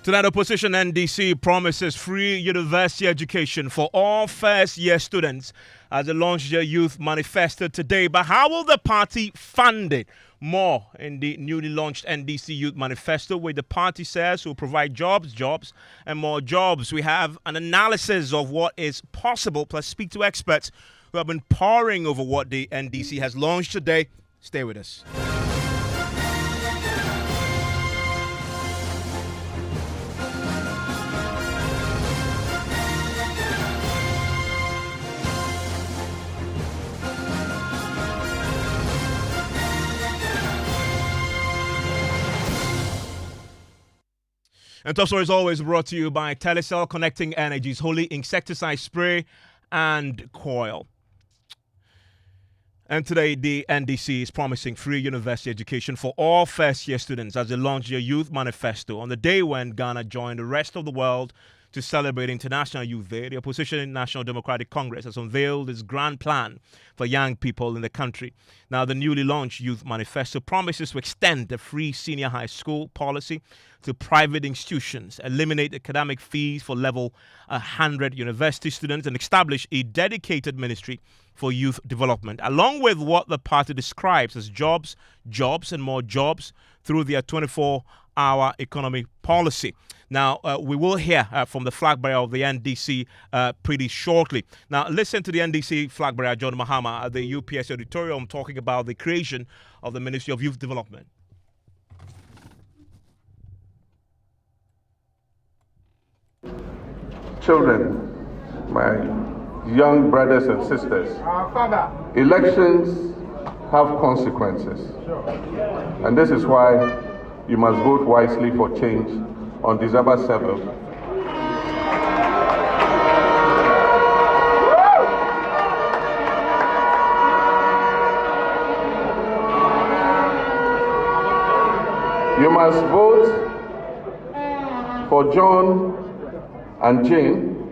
Tonight, opposition NDC promises free university education for all first-year students as they launch their Youth Manifesto today. But how will the party fund it? More in the newly launched NDC Youth Manifesto, where the party says will provide jobs, and more jobs. We have an analysis of what is possible, plus speak to experts who have been poring over what the NDC has launched today. Stay with us. And Top Story is always brought to you by Telecel, connecting energies, holy insecticide spray and coil. And today, the NDC is promising free university education for all first-year students as they launch their Youth Manifesto on the day when Ghana joined the rest of the world to celebrate International Youth Day. The opposition National Democratic Congress has unveiled its grand plan for young people in the country. Now, the newly launched Youth Manifesto promises to extend the free senior high school policy to private institutions, eliminate academic fees for level 100 university students, and establish a dedicated ministry for youth development, along with what the party describes as jobs, and more jobs through their 24-hour economy policy. Now, we will hear from the flag bearer of the NDC pretty shortly. Now, listen to the NDC flag bearer, John Mahama, at the UPS auditorium, talking about the creation of the Ministry of Youth Development. Children, my young brothers and sisters, elections have consequences. And this is why you must vote wisely for change on December 7th. You must vote for John and Jane,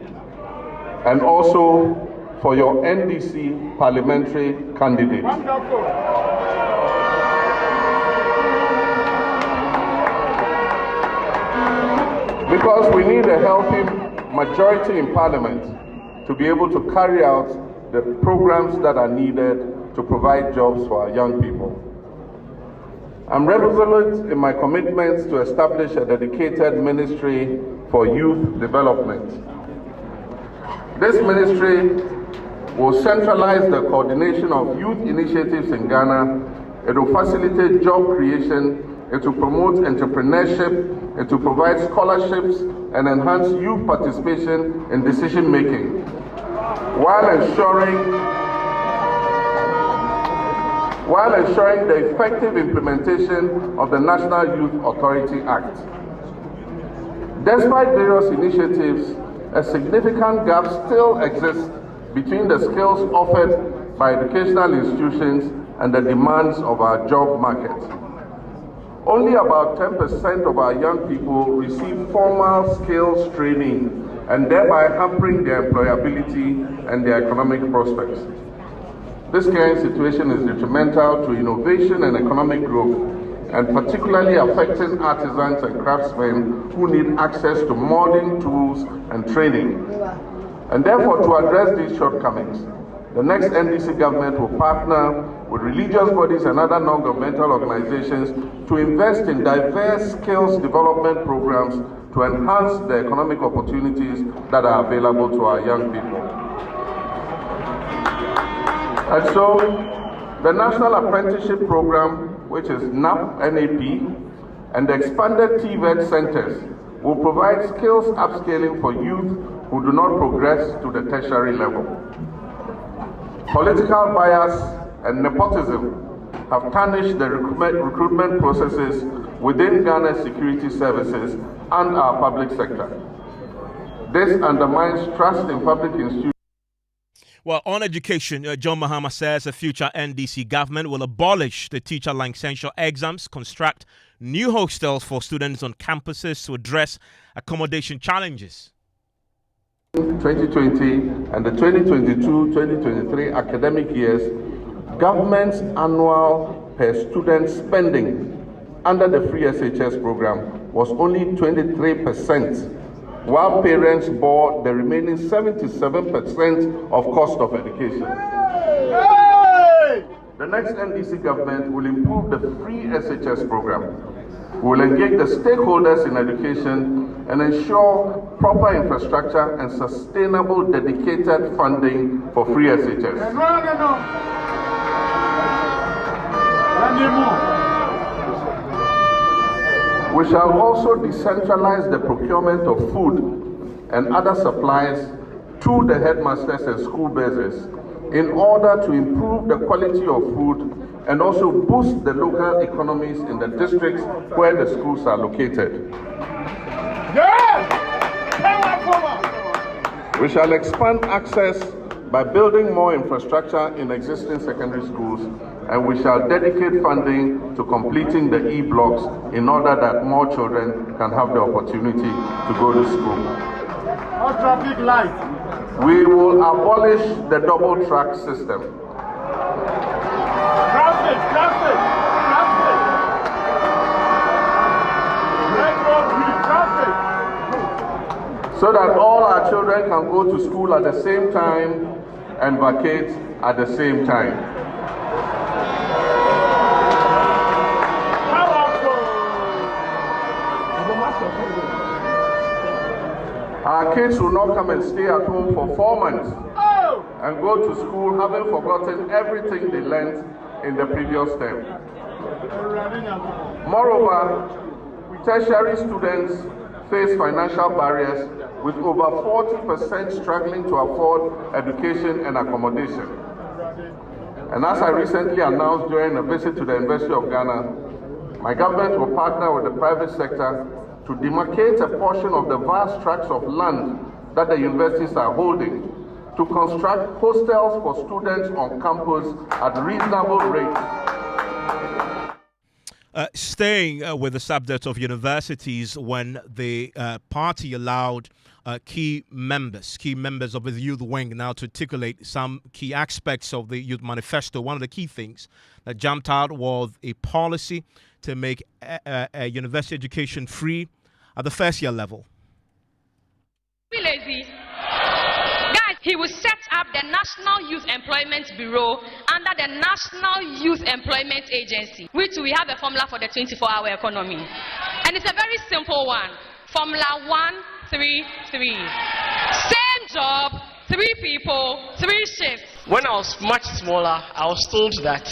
and also for your NDC parliamentary candidate. Because we need a healthy majority in Parliament to be able to carry out the programs that are needed to provide jobs for our young people. I'm resolute in my commitments to establish a dedicated ministry for youth development. This ministry will centralize the coordination of youth initiatives in Ghana. It will facilitate job creation. It will promote entrepreneurship. It will provide scholarships and enhance youth participation in decision making, while ensuring the effective implementation of the National Youth Authority Act. Despite various initiatives, a significant gap still exists between the skills offered by educational institutions and the demands of our job market. Only about 10% of our young people receive formal skills training, and thereby hampering their employability and their economic prospects. This current situation is detrimental to innovation and economic growth, and particularly affecting artisans and craftsmen who need access to modern tools and training. And therefore, to address these shortcomings, the next NDC government will partner with religious bodies and other non-governmental organizations to invest in diverse skills development programs to enhance the economic opportunities that are available to our young people. And so, the National Apprenticeship Program, which is NAP, and the expanded TVET centers will provide skills upscaling for youth who do not progress to the tertiary level. Political bias and nepotism have tarnished the recruitment processes within Ghana's security services and our public sector. This undermines trust in public institutions. Well, on education, John Mahama says a future NDC government will abolish the teacher licensure exams, construct new hostels for students on campuses to address accommodation challenges. 2020 and the 2022-2023 academic years, government's annual per student spending under the free SHS program was only 23%, while parents bore the remaining 77% of cost of education. The next NDC government will improve the free SHS program. We will engage the stakeholders in education and ensure proper infrastructure and sustainable dedicated funding for free SHS. We shall also decentralize the procurement of food and other supplies to the headmasters and school bases in order to improve the quality of food and also boost the local economies in the districts where the schools are located. We shall expand access by building more infrastructure in existing secondary schools, and we shall dedicate funding to completing the E-blocks in order that more children can have the opportunity to go to school. Traffic light. We will abolish the double track system. Traffic. So that all our children can go to school at the same time and vacate at the same time. Our kids will not come and stay at home for 4 months and go to school having forgotten everything they learned in the previous term. Moreover, tertiary students face financial barriers, with over 40% struggling to afford education and accommodation. And as I recently announced during a visit to the University of Ghana, my government will partner with the private sector to demarcate a portion of the vast tracts of land that the universities are holding to construct hostels for students on campus at reasonable rates. Staying with the subject of universities, when the party allowed key members of the youth wing now to articulate some key aspects of the Youth Manifesto, one of the key things that jumped out was a policy to make university education free at the first year level. Lazy. Guys, he will set up the National Youth Employment Bureau under the National Youth Employment Agency, which we have a formula for the 24-hour economy. And it's a very simple one. Formula 133. Same job, 3 people, 3 shifts. When I was much smaller, I was told that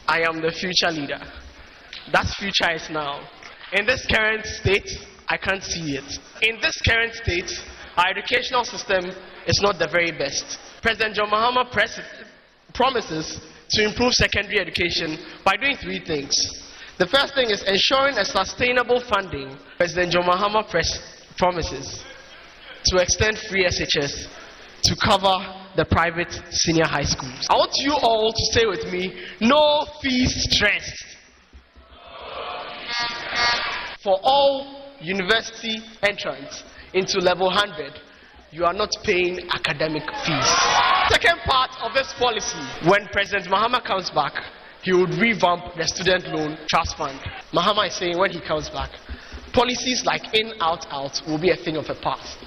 I am the future leader. That future is now. In this current state, I can't see it. In this current state, our educational system is not the very best. President John Mahama promises to improve secondary education by doing 3 things. The first thing is ensuring a sustainable funding. President John Mahama promises to extend free SHS to cover the private senior high schools. I want you all to say with me, no fees stress. For all university entrants into level 100, you are not paying academic fees. Second part of this policy, when President Mahama comes back, he would revamp the student loan trust fund. Mahama is saying when he comes back, policies like in, out will be a thing of the past.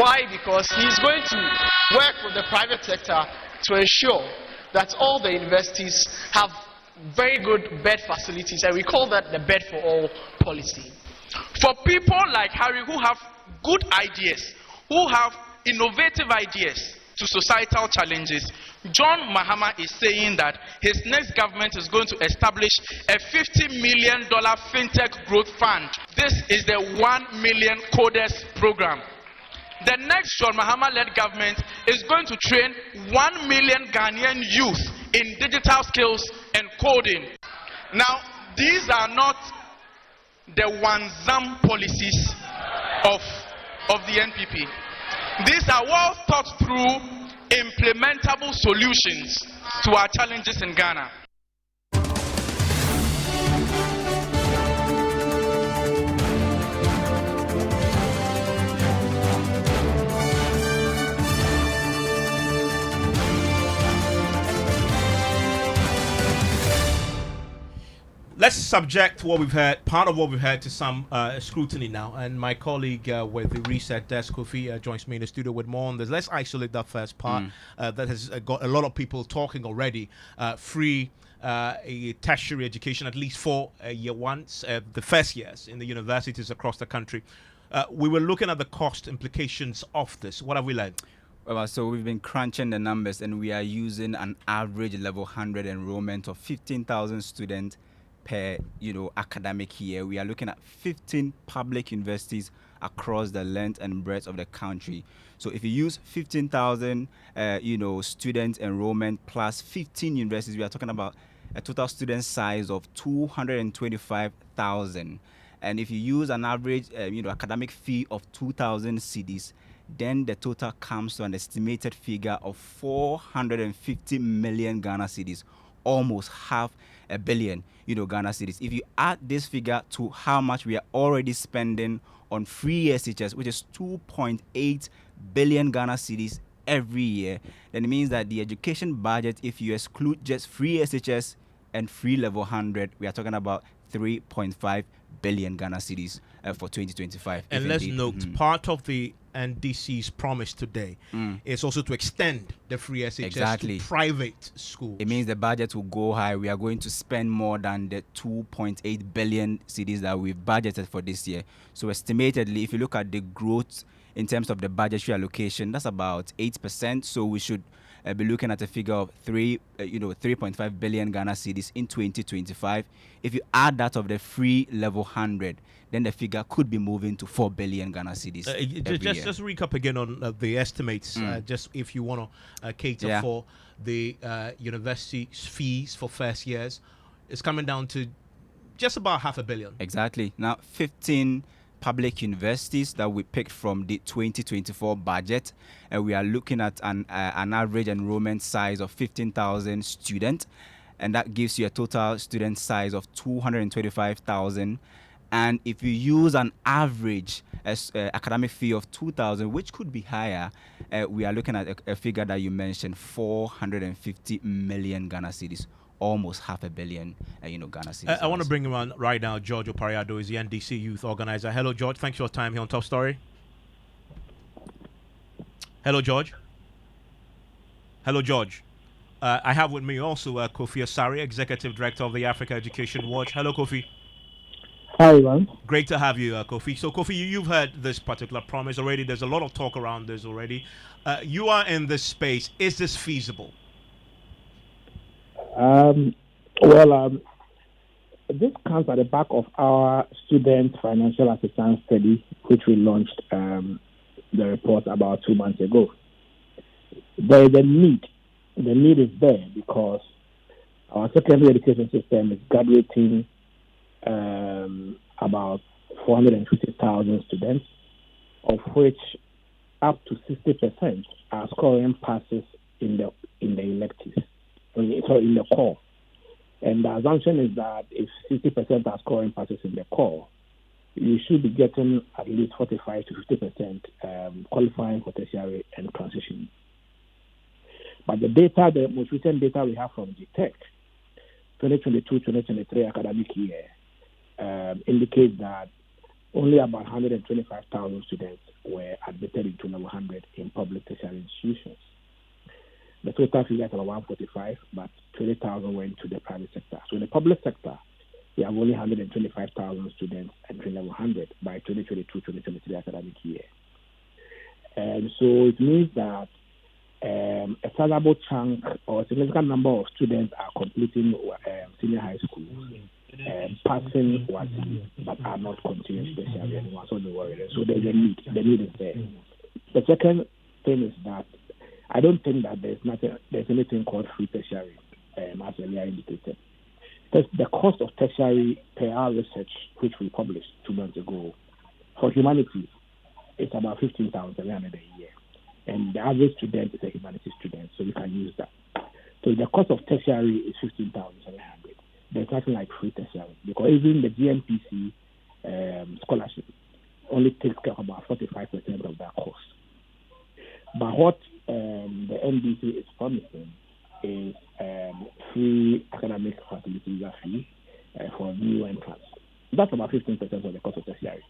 Why? Because he's going to work with the private sector to ensure that all the universities have very good bed facilities, and we call that the bed for all policy. For people like Harry who have good ideas, who have innovative ideas to societal challenges, John Mahama is saying that his next government is going to establish a $50 million fintech growth fund. This is the 1 million coders program. The next John Mahama-led government is going to train 1 million Ghanaian youth in digital skills and coding. Now, these are not the one-zam policies of the NPP. These are well thought through, implementable solutions to our challenges in Ghana. Let's subject what we've heard, part of what we've heard, to some scrutiny now. And my colleague with the Reset Desk, Kofi, joins me in the studio with more on this. Let's isolate that first part that has got a lot of people talking already. Free a tertiary education, at least for year ones, the first years in the universities across the country. We were looking at the cost implications of this. What have we learned? Well, so we've been crunching the numbers, and we are using an average level 100 enrollment of 15,000 students per academic year. We are looking at 15 public universities across the length and breadth of the country. So if you use 15,000 student enrollment plus 15 universities, we are talking about a total student size of 225,000. And if you use an average academic fee of 2,000 cedis, then the total comes to an estimated figure of 450 million Ghana cedis, almost half a billion Ghana cedis. If you add this figure to how much we are already spending on free SHS, which is 2.8 billion Ghana cedis every year, then it means that the education budget, if you exclude just free SHS and free level 100, we are talking about 3.5 billion Ghana cedis for 2025. And let's note, part of the NDC's promise today is also to extend the free SHS to private schools. It means the budget will go high. We are going to spend more than the 2.8 billion cedis that we've budgeted for this year. So estimatedly, if you look at the growth in terms of the budgetary allocation, that's about 8%. So we should be looking at a figure of 3.5 billion Ghana cedis in 2025. If you add that of the free level 100, then the figure could be moving to 4 billion Ghana cedis. Just recap again on the estimates, just if you want to cater for the university fees for first years. It's coming down to just about $500 million. Exactly. Now, 15 public universities that we picked from the 2024 budget, and we are looking at an average enrollment size of 15,000 students, and that gives you a total student size of 225,000. And if you use an average academic fee of 2,000, which could be higher, we are looking at a figure that you mentioned, 450 million Ghana cedis, almost $500 million, Ghana cedis. I want to bring him on right now. George Opariado is the NDC youth organizer. Hello, George. Thanks for your time here on Top Story. Hello, George. Hello, George. I have with me also Kofi Asari, Executive Director of the Africa Education Watch. Hello, Kofi. Hi, Ivan. Great to have you, Kofi. So, Kofi, you've heard this particular promise already. There's a lot of talk around this already. You are in this space. Is this feasible? This comes at the back of our student financial assistance study, which we launched the report about 2 months ago. There is a need. The need is there because our secondary education system is graduating about 450,000 students, of which up to 60% are scoring passes in the electives, in the core. And the assumption is that if 60% are scoring passes in the core, you should be getting at least 45 to 50% qualifying for tertiary and transition. But the data, the most recent data we have from GTEC, 2022-2023 academic year, indicates that only about 125,000 students were admitted into level 100 in public tertiary institutions. The total figure is about 145, but 20,000 went to the private sector. So in the public sector, we have only 125,000 students entering level 100 by 2022-2023 academic year. And so it means that a sizable chunk or a significant number of students are completing senior high school, passing what, but are not continuing tertiary anymore. So they worry. So there's a need. The need is there. The second thing is that I don't think that there's anything called free tertiary, as earlier indicated. Because the cost of tertiary per our research, which we published 2 months ago, for humanities, it's about 15,700 a year. And the average student is a humanities student, so you can use that. So the cost of tertiary is 15,700. There's nothing like free tertiary, because even the GMPC scholarship only takes care of about 45% of that cost. But what the NDC is promising is free academic facilities are free, for new entrants. That's about 15% of the cost of tertiary.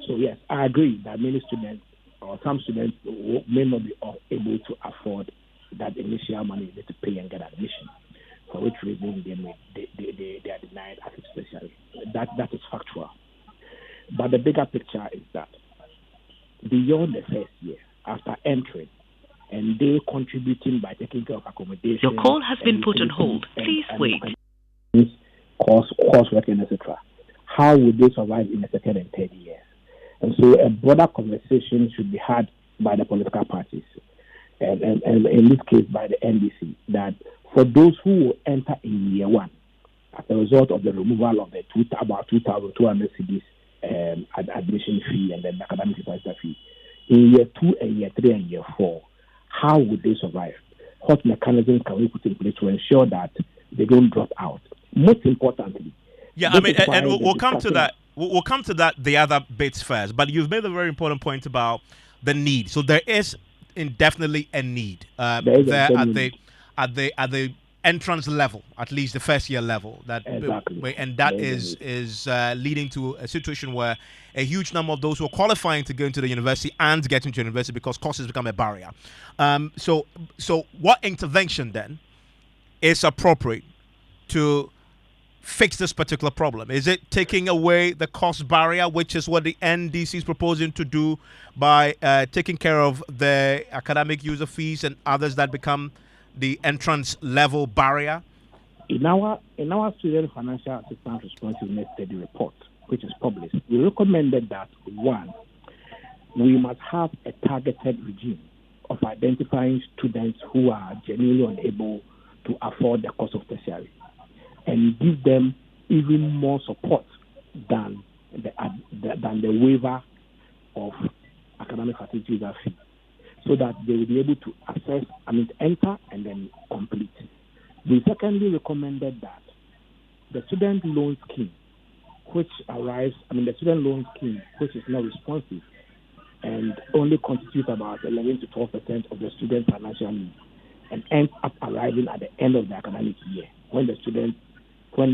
So yes, I agree that many students or some students may not be able to afford that initial money they need to pay and get admission, for which reason they are denied access to tertiary. That is factual. But the bigger picture is that beyond the first year, after entering, and they contributing by taking care of accommodation. Your call has been put on hold. Please wait. Coursework and etc. How would they survive in the second and third years? And so a broader conversation should be had by the political parties, and in this case by the NDC, that for those who will enter in year one, as a result of the removal of the about 2,200 cedis admission fee and then the academic semester fee, in year 2 and year 3 and year 4, how would they survive? What mechanisms can we put in place to ensure that they don't drop out? Most importantly, and we'll come to that. We'll come to that, the other bits first. But you've made a very important point about the need. So there is indefinitely a need at the entrance level, at least the first year level. Exactly. And that is leading to a situation where a huge number of those who are qualifying to go into the university and get into university because cost has become a barrier. So what intervention then is appropriate to fix this particular problem? Is it taking away the cost barrier, which is what the NDC is proposing to do by taking care of the academic user fees and others that become the entrance level barrier? In our student financial assistance responsiveness study report, which is published, we recommended that, one, we must have a targeted regime of identifying students who are genuinely unable to afford the cost of tertiary, and give them even more support than the waiver of academic facility user fee, so that they will be able to enter and then complete. We secondly recommended that the student loan scheme, which is not responsive and only constitutes about 11 to 12% of the student's financial needs, and ends up arriving at the end of the academic year, when the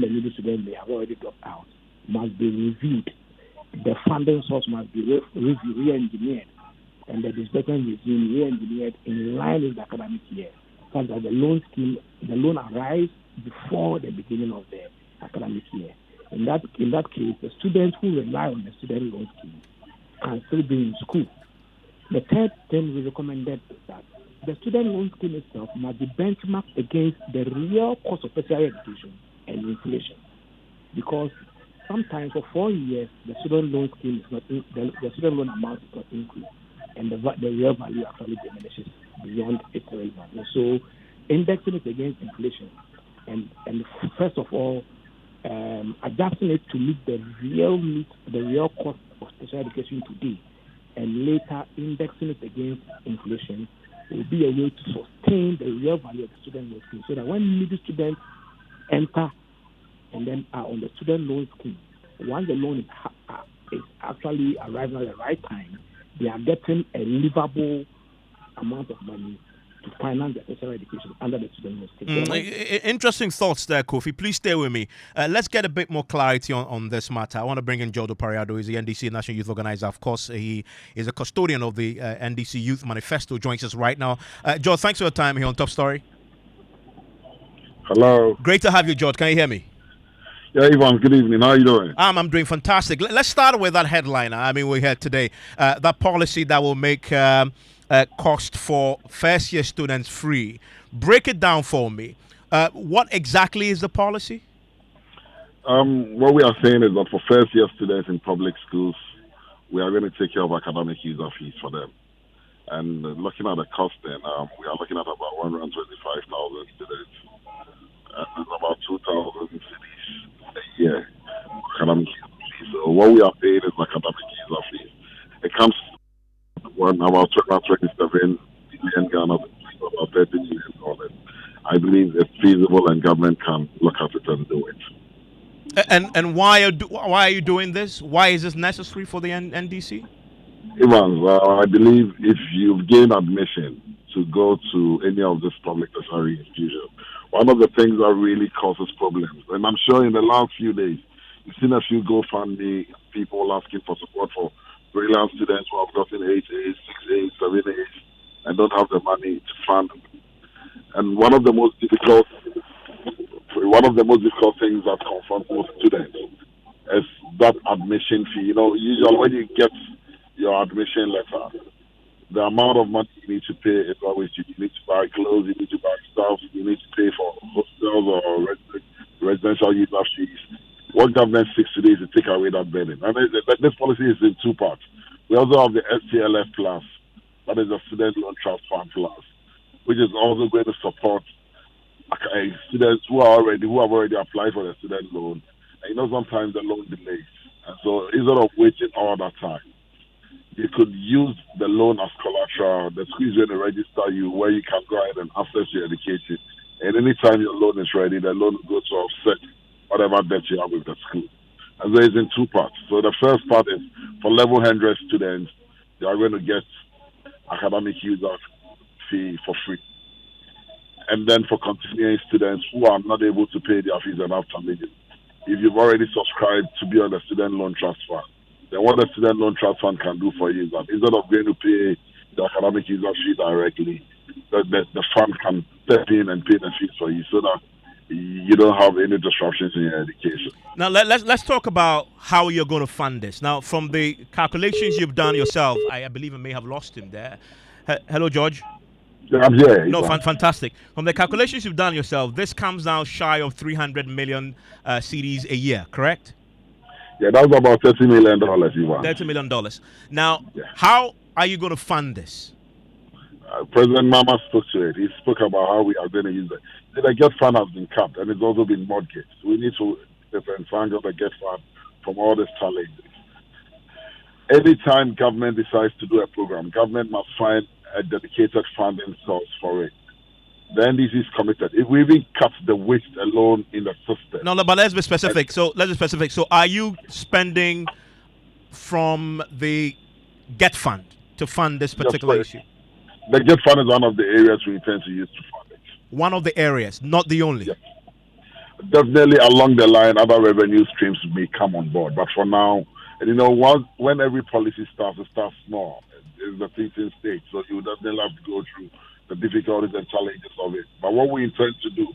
middle student may have already dropped out, must be reviewed. The funding source must be re-engineered, and the disbursement regime re-engineered in line with the academic year, so that the loan arrives before the beginning of the academic year. In that case, the students who rely on the student loan scheme can still be in school. The third thing we recommended is that the student loan scheme itself must be benchmarked against the real cost of tertiary education and inflation, because sometimes for 4 years the student loan scheme is not the student loan amount is not increased, and the real value actually diminishes beyond its real value. So indexing it against inflation and first of all adjusting it to meet the real cost of tertiary education today, and later indexing it against inflation will be a way to sustain the real value of the student loan scheme, so that when middle students enter and then are on the student loan scheme, once the loan is actually arriving at the right time, they are getting a livable amount of money to finance their tertiary education under the student loan scheme. Interesting thoughts there, Kofi. Please stay with me. Let's get a bit more clarity on this matter. I want to bring in Joe Pariado. He's the NDC National Youth Organizer. Of course, he is a custodian of the NDC Youth Manifesto. Joins us right now. Joe, thanks for your time here on Top Story. Hello. Great to have you, George. Can you hear me? Yeah, Ivan, good evening. How are you doing? I'm doing fantastic. Let's start with that headliner. We heard today that policy that will make cost for first-year students free. Break it down for me. What exactly is the policy? What we are saying is that for first-year students in public schools, we are going to take care of academic user fees for them. And looking at the cost, then we are looking at about 125,000 students. It's about 2,000 cities a year academic fees. So what we are paying is academic user fees. It comes about 27 billion Ghana, about $30 million. I believe it's feasible and government can look at it and do it. And why are you doing this? Why is this necessary for the NDC? Evans, I believe if you've gained admission to go to any of these public tertiary institutions, one of the things that really causes problems. And I'm sure in the last few days, you've seen a few GoFundMe people asking for support for brilliant students who have gotten 8As, 6As, 7As, and don't have the money to fund. And one of the most difficult things that confront most students is that admission fee. Usually when you get your admission letter, the amount of money you need to pay is always you need to buy clothes, you need to buy stuff, you need to pay for hostels or residential user fees. What government seeks to do is to take away that burden. And this policy is in two parts. We also have the STLF Plus, that is the Student Loan Trust Fund Plus, which is also going to support students who have already applied for the student loan. And sometimes the loan delays. And so instead of waiting all that time, you could use the loan as collateral. The school is going to register you where you can go ahead and access your education. And anytime your loan is ready, the loan will go to offset whatever debt you have with the school. And so it's in two parts. So the first part is for level 100 students, they are going to get academic user fee for free. And then for continuing students who are not able to pay their fees and have challenges, if you've already subscribed to be on the Student Loan Trust Fund, then what the Student Loan Trust Fund can do for you is that instead of going to pay the academic user fee directly, the fund can step in and pay the fees for you so that you don't have any disruptions in your education. Now let's talk about how you're going to fund this. Now, from the calculations you've done yourself, I believe I may have lost him there. Hello, George. Yeah, I'm here. No, fantastic. From the calculations you've done yourself, this comes out shy of 300 million CDs a year, correct? Yeah, that's about $30 million, Ivan. $30 million. Now, how are you going to fund this? President Mama spoke to it. He spoke about how we are going to use it. The GET fund has been capped and it's also been mortgaged. We need to disentangle the GET fund from all these challenges. Anytime government decides to do a program, government must find a dedicated funding source for it. The NDC is committed. If we even cut the waste alone in the system. No, but let's be specific. So are you spending from the GET fund to fund this particular issue? The GET fund is one of the areas we intend to use to fund it. One of the areas, not the only. Yes. Definitely along the line, other revenue streams may come on board. But for now, when every policy starts, it starts small. It's the thinking stage. So you definitely have to go through the difficulties and challenges of it. But what we intend to do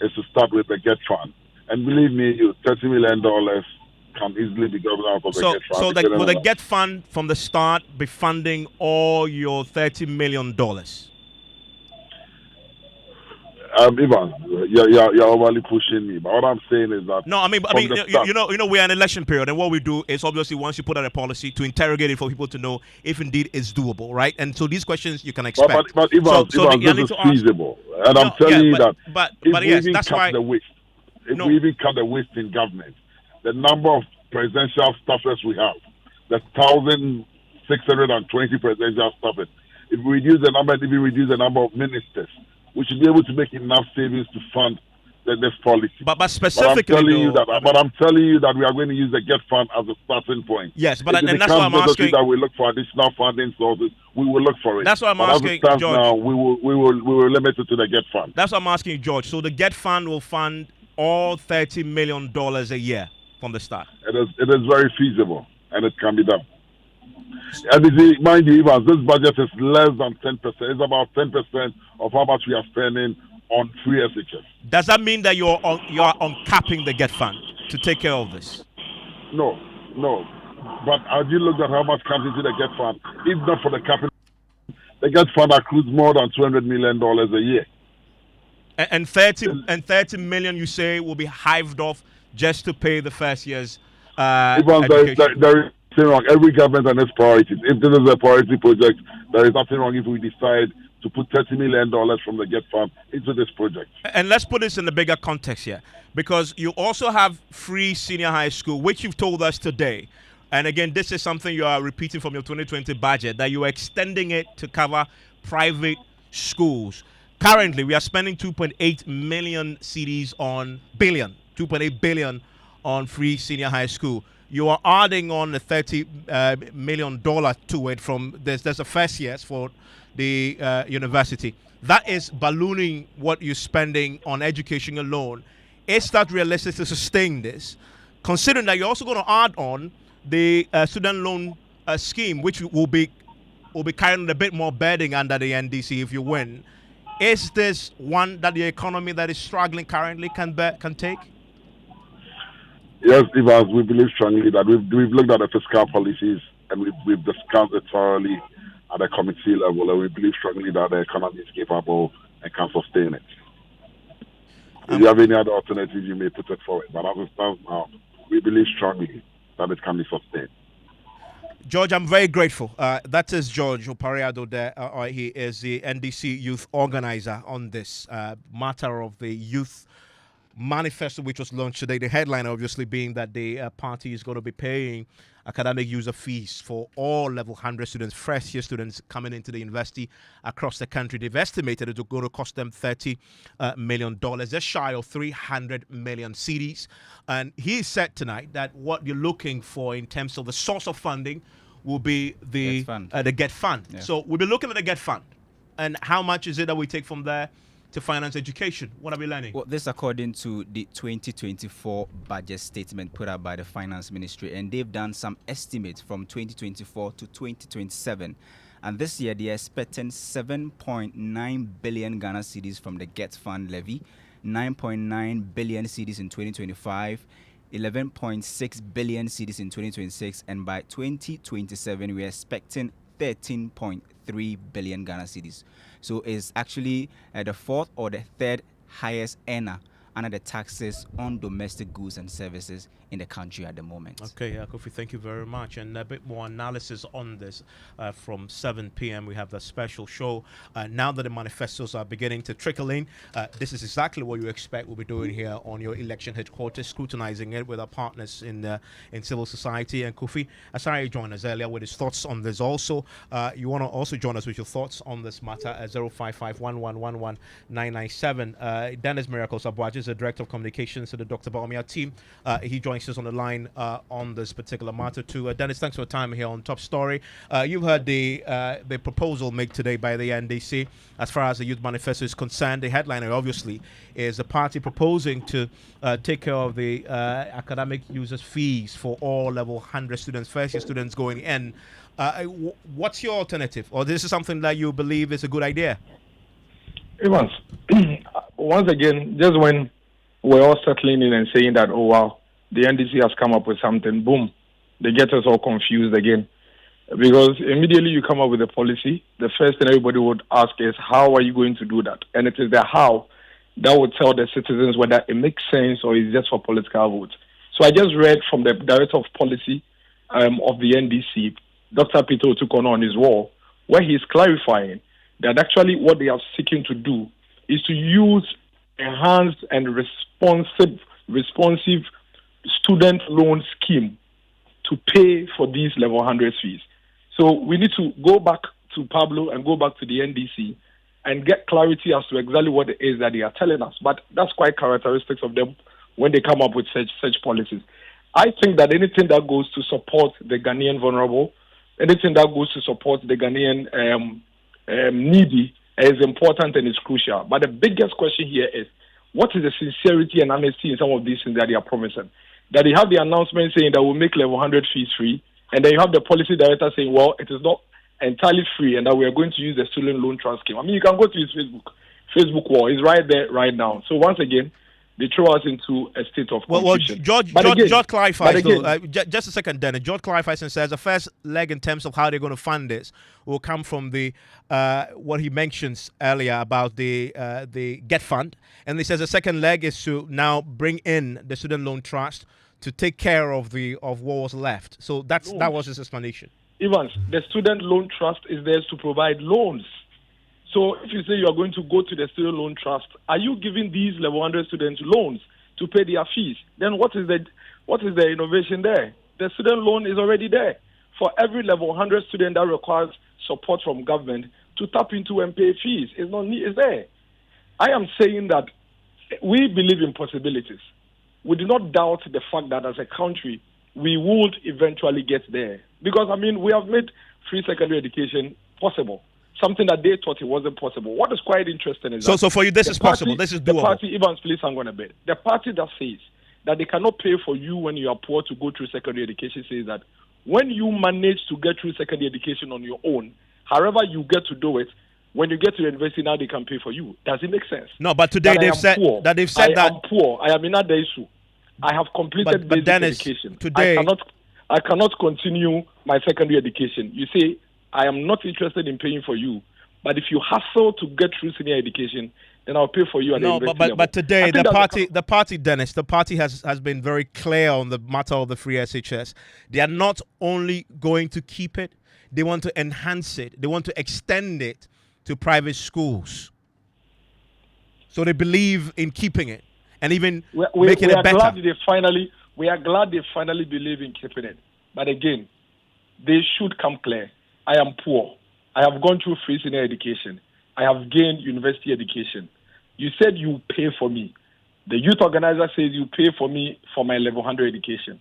is to start with the GET fund. And believe me, $30 million can easily be gotten out of the GET fund. So will the GET fund from the start be funding all your $30 million? Ivan, you're overly pushing me. But what I'm saying is that we're in an election period, and what we do is obviously once you put out a policy to interrogate it for people to know if indeed it's doable, right? And so these questions you can expect. But Ivan, this is feasible, and I'm telling you that. But yes, that's why. If we even cut the waste in government, the number of presidential staffers we have, the 1,620 presidential staffers, if we reduce the number of ministers, we should be able to make enough savings to fund this policy. But specifically, but I'm telling you that we are going to use the GET fund as a starting point. Yes, but and that's why I'm asking. That we look for additional funding sources, we will look for it. That's why I'm asking, George. Now, we will limit it to the GET fund. That's what I'm asking, George. So the GET fund will fund all $30 million a year from the start. It is very feasible, and it can be done. And mind you, Evans, this budget is less than 10%. It's about 10% of how much we are spending on free SHS. Does that mean that you are uncapping the GET fund to take care of this? No. But as you look at how much comes into the GET fund, if not for the capital, the GET fund accrues more than $200 million a year. And 30 million, you say, will be hived off just to pay the first year's education. There is nothing wrong. Every government and its priorities. If this is a priority project, there is nothing wrong if we decide to put $30 million from the GET fund into this project. And let's put this in the bigger context here, because you also have free senior high school, which you've told us today. And again, this is something you are repeating from your 2020 budget, that you are extending it to cover private schools. Currently, we are spending 2.8 million CDs on 2.8 billion on free senior high school. You are adding on the $30 million to it from there's a first years for the university. that is ballooning what you're spending on education alone. Is that realistic to sustain this? Considering that you're also going to add on the student loan scheme, which will be carrying a bit more burden under the NDC if you win. Is this one that the economy that is struggling currently can take? Yes, Evans, we believe strongly that we've looked at the fiscal policies and we've discussed it thoroughly at the committee level, and we believe strongly that the economy is capable and can sustain it. If you have any other alternatives, you may put it forward. But as it stands now, we believe strongly that it can be sustained. George, I'm very grateful. That is George Opariado there. He is the NDC youth organizer on this matter of the Youth Manifesto, which was launched today. The headline, obviously, being that the party is going to be paying academic user fees for all level 100 students, first-year students coming into the university across the country. They've estimated it's going to cost them $30 million, just shy of 300 million cedis. And he said tonight that what you're looking for in terms of the source of funding will be the GET Fund. Yeah. So we'll be looking at the GET Fund. And how much is it that we take from there to finance education? What are we learning? Well, this according to the 2024 budget statement put out by the Finance Ministry, and they've done some estimates from 2024 to 2027. And this year, they're expecting 7.9 billion Ghana cedis from the GET Fund levy, 9.9 billion cedis in 2025, 11.6 billion cedis in 2026, and by 2027, we're expecting 13.3 billion Ghana cedis. So it's actually the fourth or the third highest earner under the taxes on domestic goods and services in the country at the moment. Okay, Kofi, thank you very much. And a bit more analysis on this from 7 p.m. We have the special show. Now that the manifestos are beginning to trickle in, this is exactly what you expect we'll be doing here on your election headquarters, scrutinizing it with our partners in civil society. And Kofi Asari joined us earlier with his thoughts on this also. You want to also join us with your thoughts on this matter at 055-1111-997. Dennis Miracles Abuaji is the Director of Communications to the Dr. Baumia team. He joins us on the line on this particular matter too. Dennis, thanks for your time here on Top Story. You've heard the proposal made today by the NDC as far as the Youth Manifesto is concerned. The headliner, obviously, is the party proposing to take care of the academic users' fees for all level 100 students, first-year students going in. What's your alternative? Or this is something that you believe is a good idea? Evans, once again, just when we're all settling in and saying that, oh, wow, the NDC has come up with something, boom, they get us all confused again. Because immediately you come up with a policy, the first thing everybody would ask is, how are you going to do that? And it is the how that would tell the citizens whether it makes sense or it's just for political votes. So I just read from the Director of Policy of the NDC, Dr. Peter Otukon on his wall, where he's clarifying that actually what they are seeking to do is to use enhanced and responsive student loan scheme to pay for these level 100 fees. So we need to go back to Pablo and go back to the NDC and get clarity as to exactly what it is that they are telling us. But that's quite characteristic of them when they come up with such policies. I think that anything that goes to support the Ghanaian vulnerable, anything that goes to support the Ghanaian needy is important and is crucial. But the biggest question here is, what is the sincerity and honesty in some of these things that they are promising? That they have the announcement saying that we'll make level 100 fees free, and then you have the policy director saying, well, it is not entirely free and that we are going to use the student loan trust scheme. I mean, you can go to his Facebook wall. It's right there right now. So once again, they throw us into a state of confusion. George clarifies, just a second, Dennis. George clarifies and says the first leg in terms of how they're going to fund this will come from the what he mentions earlier about the GET Fund. And he says the second leg is to now bring in the student loan trust to take care of what was left. So that was his explanation. Evans, the student loan trust is there to provide loans. So if you say you are going to go to the student loan trust, are you giving these level 100 students loans to pay their fees? Then what is the innovation there? The student loan is already there for every level 100 student that requires support from government to tap into and pay fees. It's there. I am saying that we believe in possibilities. We do not doubt the fact that as a country, we would eventually get there. Because, I mean, we have made free secondary education possible. something that they thought it wasn't possible. What is quite interesting is so for you, this is possible. This is doable. The party, Evans, please hang on a bit. The party that says that they cannot pay for you when you are poor to go through secondary education says that when you manage to get through secondary education on your own, however you get to do it, when you get to university, now they can pay for you. Does it make sense? No, but today they've said that I am poor. I am in that issue. I have completed basic education. Today, I cannot continue my secondary education. You say I am not interested in paying for you, but if you hustle to get through senior education, then I'll pay for you at the university level. But today the party, Dennis, the party has been very clear on the matter of the free SHS. They are not only going to keep it, they want to enhance it. They want to extend it to private schools. So they believe in keeping it and even making it better. We are glad they finally believe in keeping it. But again, they should come clear. I am poor. I have gone through free senior education. I have gained university education. You said you pay for me. The youth organizer says you pay for me for my level 100 education.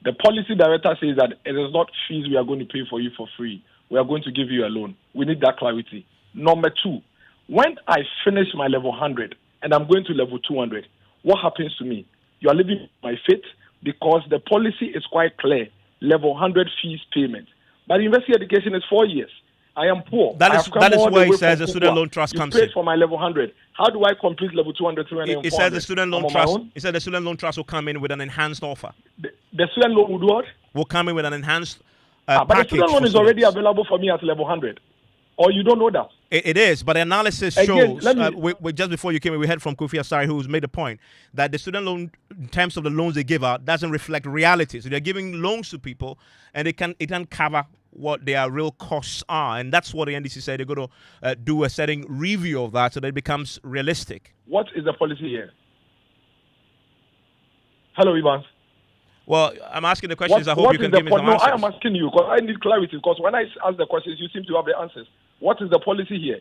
The policy director says that it is not fees we are going to pay for you for free. We are going to give you a loan. We need that clarity. Number two, when I finish my level 100 and I'm going to level 200, what happens to me? You are living my fate because the policy is quite clear. Level 100 fees payment. But university education is 4 years. I am poor. That is where he says the student loan trust comes in. You paid for my level 100. How do I complete level 200, 300, It says the student loan trust. It said the student loan trust will come in with an enhanced offer. The student loan would what? Will come in with an enhanced but the student loan is already available for me at level 100. Or you don't know that? It is, but the analysis shows, just before you came in, we heard from Kofi Asari, who's made the point that the student loan, in terms of the loans they give out, doesn't reflect reality. So they're giving loans to people, and it can cover what their real costs are. And that's what the NDC said. They're going to do a setting review of that so that it becomes realistic. What is the policy here? Hello, Evans. Well, I'm asking the questions. I hope you can give me some answers. No, I am asking you because I need clarity. Because when I ask the questions, you seem to have the answers. What is the policy here?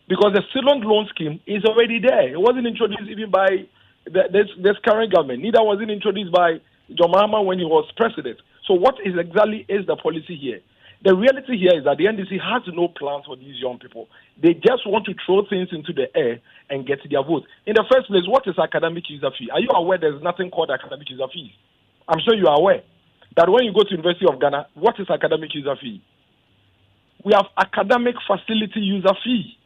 Because the student loan scheme is already there. It wasn't introduced even by this current government. Neither was it introduced by John Mahama when he was president. So what exactly is the policy here? The reality here is that the NDC has no plans for these young people. They just want to throw things into the air and get their vote. In the first place, what is academic user fee? Are you aware there's nothing called academic user fee? I'm sure you are aware that when you go to University of Ghana, what is academic user fee? We have academic facility user fee,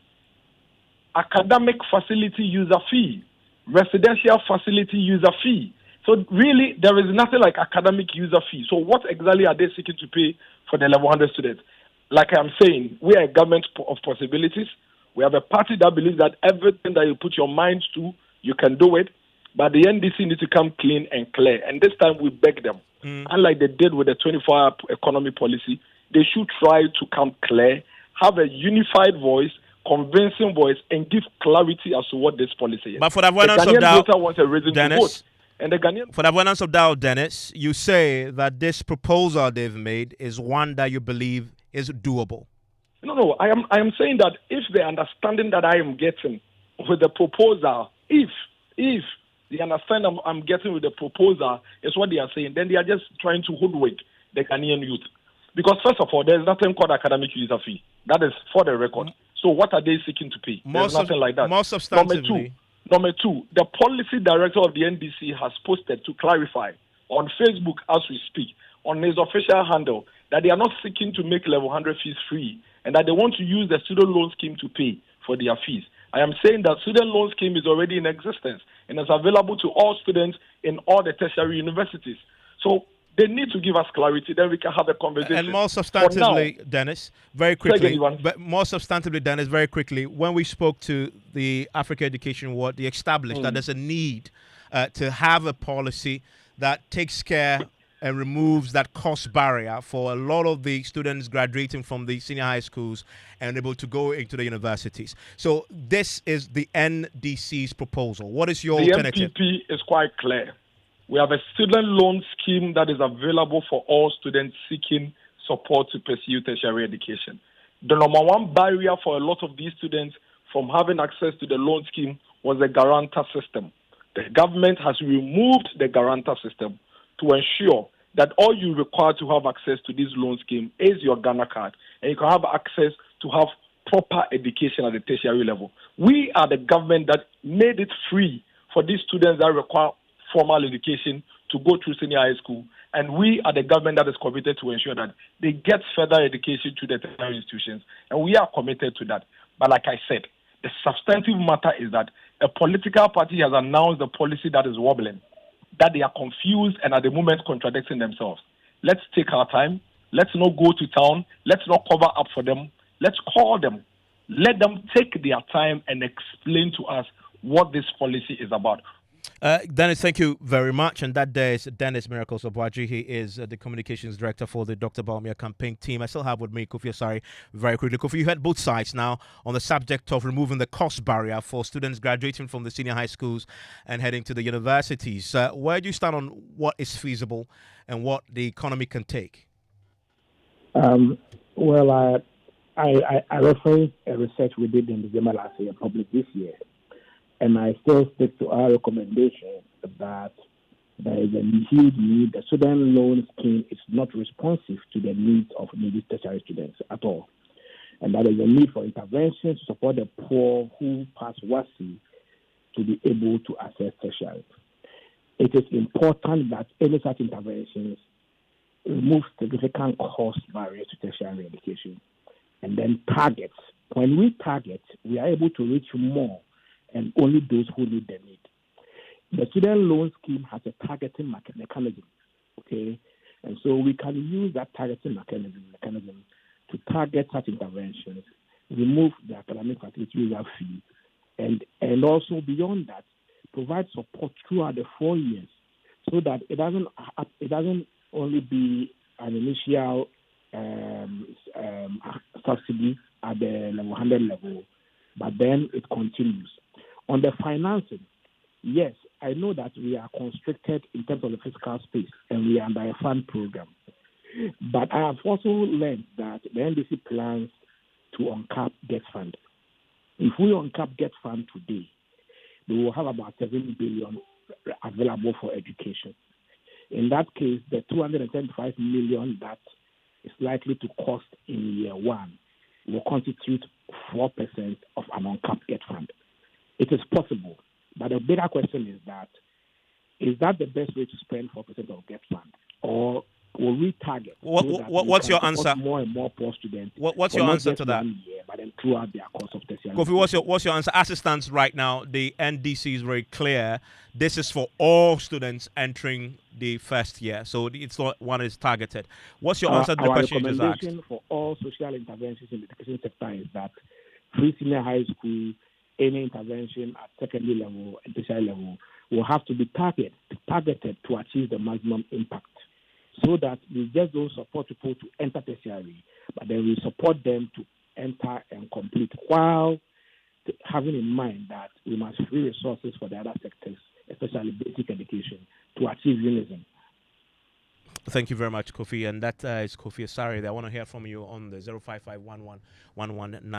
academic facility user fee, residential facility user fee. So really, there is nothing like academic user fee. So what exactly are they seeking to pay for the level 100 students? Like I'm saying, we are a government of possibilities. We have a party that believes that everything that you put your mind to, you can do it. But the NDC needs to come clean and clear. And this time we beg them. Unlike they did with the 24-hour economy policy, they should try to come clear, have a unified voice, convincing voice, and give clarity as to what this policy is. But for the avoidance of doubt, wants a reason to vote. And the Ghanaian, for the avoidance of doubt, Dennis, you say that this proposal they've made is one that you believe is doable. No, I am saying that if the understanding that I am getting with the proposal, if the understanding I'm getting with the proposal is what they are saying, then they are just trying to hoodwink the Ghanaian youth. Because first of all, there's nothing called academic user fee. That is for the record. So what are they seeking to pay? There's nothing like that. More substantively. Number two, the policy director of the NDC has posted to clarify on Facebook as we speak, on his official handle, that they are not seeking to make level 100 fees free and that they want to use the student loan scheme to pay for their fees. I am saying that student loan scheme is already in existence and is available to all students in all the tertiary universities. So they need to give us clarity, then we can have a conversation. And more substantively, Dennis, very quickly, very quickly, when we spoke to the Africa Education Board, they established that there's a need to have a policy that takes care and removes that cost barrier for a lot of the students graduating from the senior high schools and able to go into the universities. So this is the NDC's proposal. What is your alternative? The MPP is quite clear. We have a student loan scheme that is available for all students seeking support to pursue tertiary education. The number one barrier for a lot of these students from having access to the loan scheme was the guarantor system. The government has removed the guarantor system to ensure that all you require to have access to this loan scheme is your Ghana card, and you can have access to have proper education at the tertiary level. We are the government that made it free for these students that require formal education to go through senior high school. And we are the government that is committed to ensure that they get further education to the tertiary institutions. And we are committed to that. But like I said, the substantive matter is that a political party has announced a policy that is wobbling, that they are confused and at the moment contradicting themselves. Let's take our time. Let's not go to town. Let's not cover up for them. Let's call them. Let them take their time and explain to us what this policy is about. Dennis, thank you very much. And that day is Dennis Miracles Obwaji. He is the communications director for the Dr. Bawumia campaign team. I still have with me Kofi Asare very quickly. Kofi, you had both sides now on the subject of removing the cost barrier for students graduating from the senior high schools and heading to the universities. Where do you stand on what is feasible and what the economy can take? Well, I referenced a research we did in December last year, published this year. And I still stick to our recommendation that there is a huge need. The student loan scheme is not responsive to the needs of needy tertiary students at all. And that is a need for interventions to support the poor who pass WASI to be able to access tertiary. It is important that any such interventions remove significant cost barriers to tertiary education and then targets. When we target, we are able to reach more and only those who need the need. The student loan scheme has a targeting mechanism, okay? And so we can use that targeting mechanism to target such interventions, remove the academic facility user fee, and also beyond that, provide support throughout the 4 years so that it doesn't only be an initial subsidy at the level 100 level, but then it continues. On the financing, yes, I know that we are constricted in terms of the fiscal space and we are under a fund program. But I have also learned that the NDC plans to uncap GET Fund. If we uncap GET Fund today, we will have about 7 billion available for education. In that case, the 275 million that is likely to cost in year one will constitute 4% of an uncapped GET Fund. It is possible, but the bigger question is that the best way to spend 4% of GET Fund, or will we target? What's your answer? More and more poor students. What's your answer to that? Year, but then throughout their course of tertiary. Kofi, what's your answer? As it stands right now, the NDC is very clear. This is for all students entering the first year, so it's not one is targeted. What's your answer to the question you just asked? Our recommendation for all social interventions in the education sector is that free senior high school, any intervention at secondary level and tertiary level will have to be targeted to achieve the maximum impact, so that we just don't support people to enter tertiary, but then we support them to enter and complete, while having in mind that we must free resources for the other sectors, especially basic education, to achieve unison. Thank you very much, Kofi. And that is Kofi Asare. I want to hear from you on the 0551111